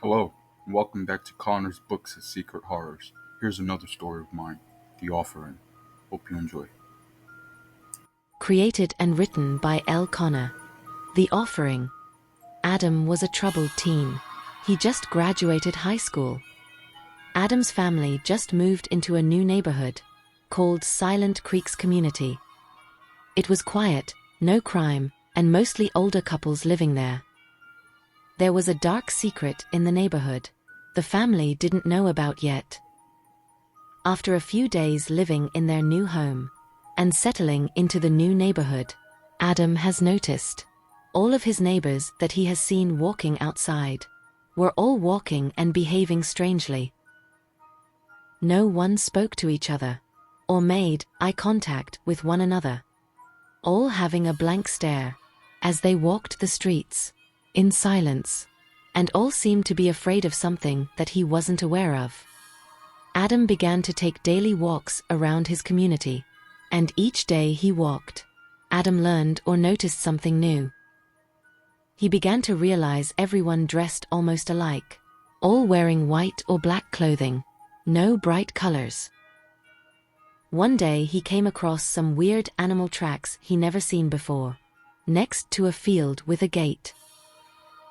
Hello, and welcome back to Connor's Books of Secret Horrors. Here's another story of mine, The Offering. Hope you enjoy. Created and written by L. Connor. The Offering. Adam was a troubled teen. He just graduated high school. Adam's family just moved into a new neighborhood, called Silent Creeks Community. It was quiet, no crime, and mostly older couples living there. There was a dark secret in the neighborhood the family didn't know about yet. After a few days living in their new home and settling into the new neighborhood, Adam has noticed all of his neighbors that he has seen walking outside were all walking and behaving strangely. No one spoke to each other or made eye contact with one another, all having a blank stare as they walked the streets in silence, and all seemed to be afraid of something that he wasn't aware of. Adam began to take daily walks around his community, and each day he walked, Adam learned or noticed something new. He began to realize everyone dressed almost alike, all wearing white or black clothing, no bright colors. One day he came across some weird animal tracks he never seen before, next to a field with a gate.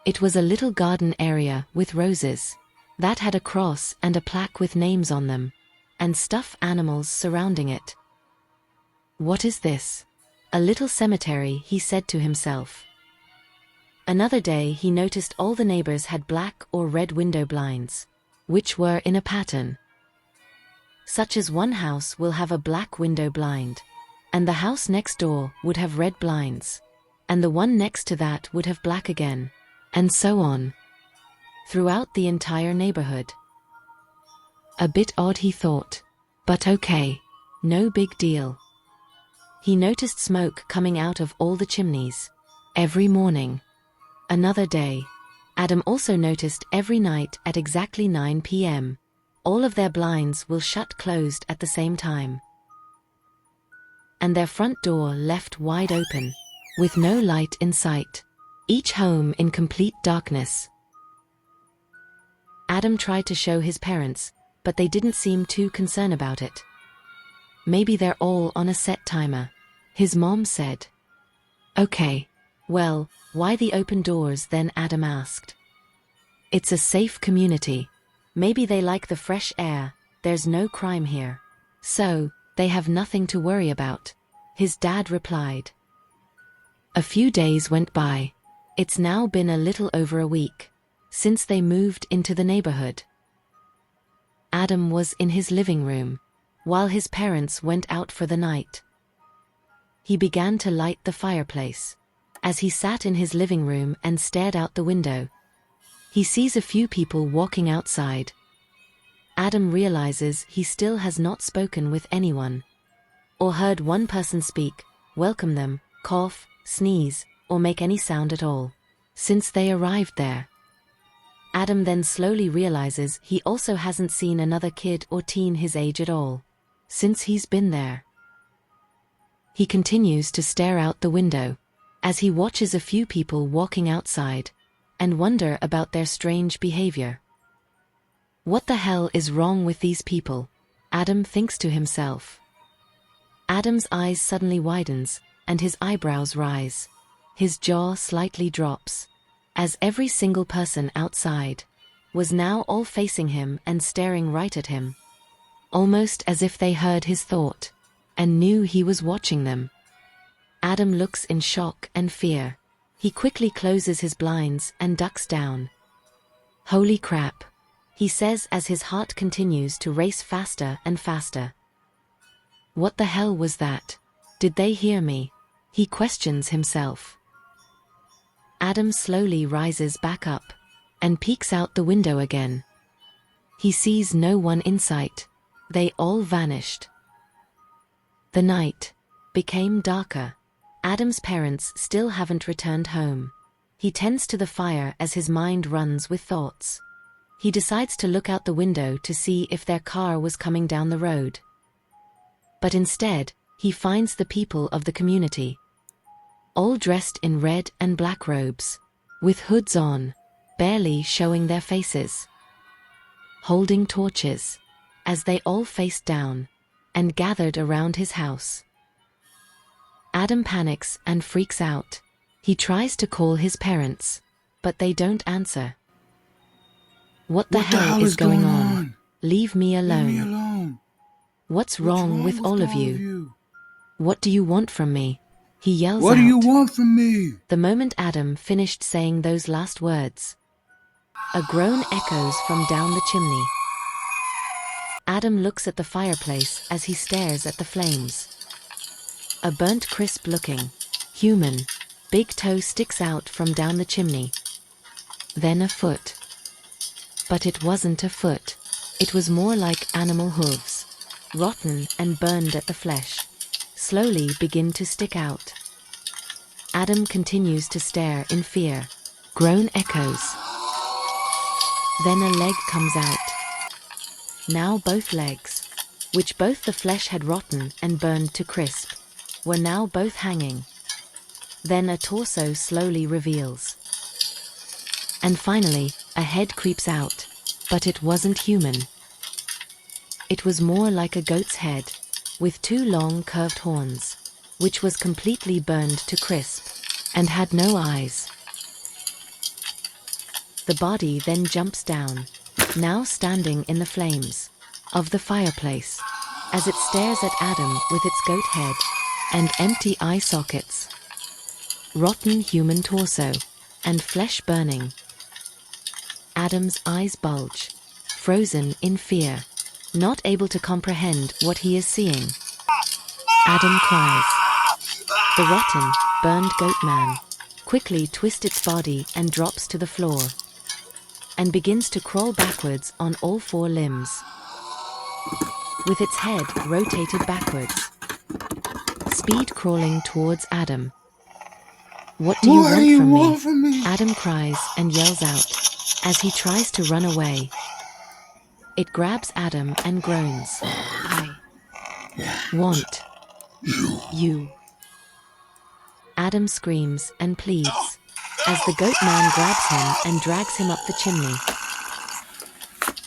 It was a little garden area with roses that had a cross and a plaque with names on them, and stuffed animals surrounding it. What is this? A little cemetery, he said to himself. Another day he noticed all the neighbors had black or red window blinds, which were in a pattern. Such as one house will have a black window blind, and the house next door would have red blinds, and the one next to that would have black again, and so on, throughout the entire neighborhood. A bit odd, he thought, but okay, no big deal. He noticed smoke coming out of all the chimneys every morning. Another day, Adam also noticed every night at exactly 9 p.m., all of their blinds will shut closed at the same time, and their front door left wide open, with no light in sight, each home in complete darkness. Adam tried to show his parents, but they didn't seem too concerned about it. Maybe they're all on a set timer, his mom said. Okay, well, why the open doors then? Adam asked. It's a safe community. Maybe they like the fresh air, there's no crime here. So, they have nothing to worry about, his dad replied. A few days went by. It's now been a little over a week since they moved into the neighborhood. Adam was in his living room while his parents went out for the night. He began to light the fireplace. As he sat in his living room and stared out the window, he sees a few people walking outside. Adam realizes he still has not spoken with anyone, or heard one person speak, welcome them, cough, sneeze, or make any sound at all, since they arrived there. Adam then slowly realizes he also hasn't seen another kid or teen his age at all, since he's been there. He continues to stare out the window, as he watches a few people walking outside, and wonder about their strange behavior. What the hell is wrong with these people? Adam thinks to himself. Adam's eyes suddenly widens, and his eyebrows rise. His jaw slightly drops, as every single person outside was now all facing him and staring right at him, almost as if they heard his thought and knew he was watching them. Adam looks in shock and fear. He quickly closes his blinds and ducks down. Holy crap, he says as his heart continues to race faster and faster. What the hell was that? Did they hear me? He questions himself. Adam slowly rises back up and peeks out the window again. He sees no one in sight. They all vanished. The night became darker. Adam's parents still haven't returned home. He tends to the fire as his mind runs with thoughts. He decides to look out the window to see if their car was coming down the road. But instead, he finds the people of the community, all dressed in red and black robes, with hoods on. barely showing their faces, holding torches, as they all faced down and gathered around his house. Adam panics and freaks out. He tries to call his parents, but they don't answer. What the hell is going on? Leave me alone. Leave me alone. What's wrong with all of you? What do you want from me? He yells out. What do you want from me? The moment Adam finished saying those last words, a groan echoes from down the chimney. Adam looks at the fireplace as he stares at the flames. A burnt, crisp-looking, human, big toe sticks out from down the chimney. Then a foot. But it wasn't a foot. It was more like animal hooves, rotten and burned at the flesh, slowly begin to stick out. Adam continues to stare in fear. Groan echoes. Then a leg comes out. Now both legs, which both the flesh had rotten and burned to crisp, were now both hanging. Then a torso slowly reveals. And finally, a head creeps out, but it wasn't human. It was more like a goat's head, with two long curved horns, which was completely burned to crisp, and had no eyes. The body then jumps down, now standing in the flames of the fireplace, as it stares at Adam with its goat head and empty eye sockets. Rotten human torso, and flesh burning. Adam's eyes bulge, frozen in fear, not able to comprehend what he is seeing. Adam cries. The rotten, burned goat man quickly twists its body and drops to the floor, and begins to crawl backwards on all four limbs, with its head rotated backwards, speed crawling towards Adam. What do you want from me? Adam cries and yells out as he tries to run away. It grabs Adam and groans. I want you. Adam screams and pleads as the goat man grabs him and drags him up the chimney.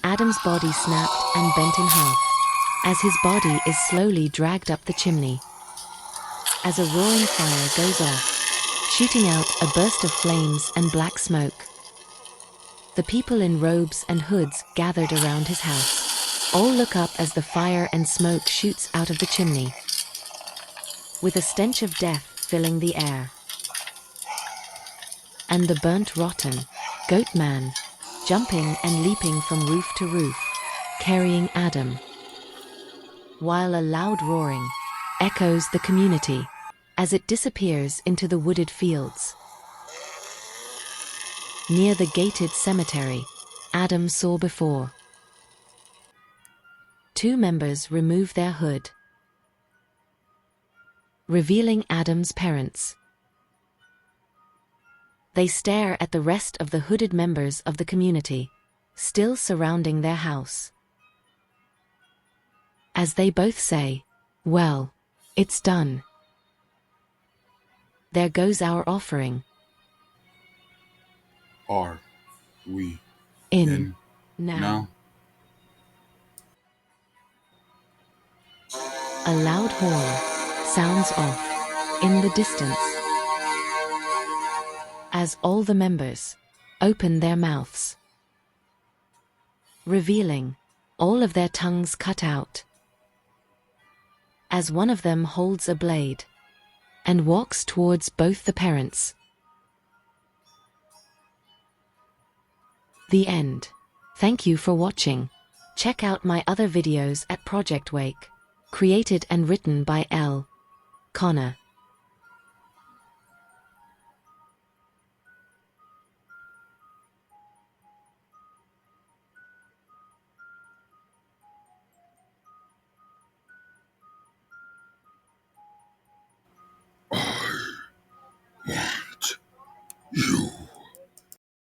Adam's body snapped and bent in half as his body is slowly dragged up the chimney. As a roaring fire goes off, shooting out a burst of flames and black smoke. The people in robes and hoods gathered around his house all look up as the fire and smoke shoots out of the chimney, with a stench of death filling the air. And the burnt, rotten goat man jumping and leaping from roof to roof, carrying Adam, while a loud roaring echoes the community as it disappears into the wooded fields. Near the gated cemetery Adam saw before, two members remove their hood, revealing Adam's parents. They stare at the rest of the hooded members of the community, still surrounding their house, as they both say, "Well, it's done. There goes our offering." Are we in now? A loud horn sounds off in the distance as all the members open their mouths, revealing all of their tongues cut out, as one of them holds a blade and walks towards both the parents. The end. Thank you for watching. Check out my other videos at Project Wake, created and written by L. Connor.